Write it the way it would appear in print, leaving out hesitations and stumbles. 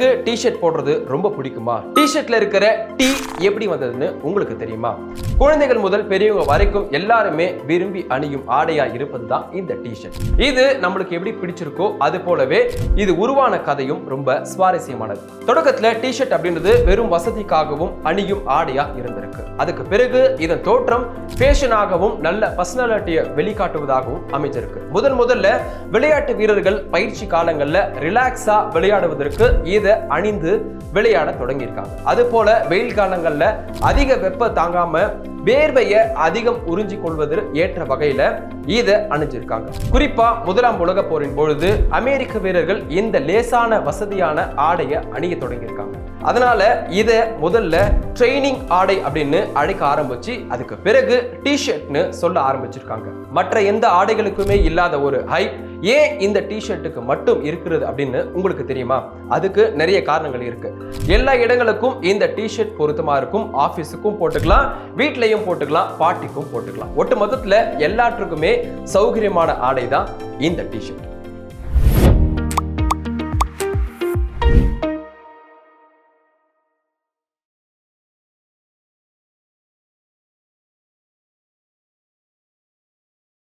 உங்களுக்கு டி-ஷர்ட் போடுறது ரொம்ப பிடிக்குமா? டி-ஷர்ட்ல இருக்கிற டி எப்படி வந்ததுன்னு உங்களுக்கு தெரியுமா? குழந்தைகள் முதல் பெரியவங்க வரைக்கும் எல்லாருமே விரும்பி அணியும் ஆடையா இருப்பது தான் இந்த டி-ஷர்ட். இது நம்மளுக்கு எப்படி பிடிச்சிருக்கோ அது போலவே இது உருவான கதையும் ரொம்ப சுவாரஸ்யமானது. தொடக்கத்துல டி-ஷர்ட் அப்படின்றது வெறும் வசதிக்காகவும் அணியும் ஆடையா இருந்திருக்கு. அதுக்கு பிறகு இதன் தோற்றம் ஃபேஷனாகவும் நல்ல பர்சனாலிட்டியை வெளிக்காட்டுவதாகவும் அமைஞ்சிருக்கு. முதல்ல விளையாட்டு வீரர்கள் பயிற்சி காலங்கள்ல ரிலாக்ஸா விளையாடுவதற்கு இதை அணிந்து விளையாட தொடங்கியிருக்காங்க. அது போல வெயில் காலங்கள்ல அதிக வெப்ப தாங்காம வேர்வையை அதிகம் உறிஞ்சி கொள்வது ஏற்ற வகையில இதை அணிஞ்சிருக்காங்க. குறிப்பா முதலாம் உலக போரின் பொழுது அமெரிக்க வீரர்கள் இந்த லேசான வசதியான ஆடையை அணிய தொடங்கியிருக்காங்க. அதனால இதை முதல்ல ட்ரெய்னிங் ஆடை அப்படின்னு அழைக்க ஆரம்பிச்சு அதுக்கு பிறகு டி-ஷர்ட்னு சொல்ல ஆரம்பிச்சிருக்காங்க. மற்ற எந்த ஆடைகளுக்குமே இல்லாத ஒரு ஹைப் ஏன் இந்த டி-ஷர்ட்டுக்கு மட்டும் இருக்கிறது அப்படின்னு உங்களுக்கு தெரியுமா? அதுக்கு நிறைய காரணங்கள் இருக்கு. எல்லா இடங்களுக்கும் இந்த டி-ஷர்ட் பொருத்தமா இருக்கும். ஆபீஸுக்கும் போட்டுக்கலாம், வீட்லயும் போட்டுக்கலாம், பார்ட்டிக்கும் போட்டுக்கலாம். ஒட்டு மொத்தத்துல எல்லாற்றுக்குமே சௌகரியமான ஆடை தான் இந்த டி-ஷர்ட்.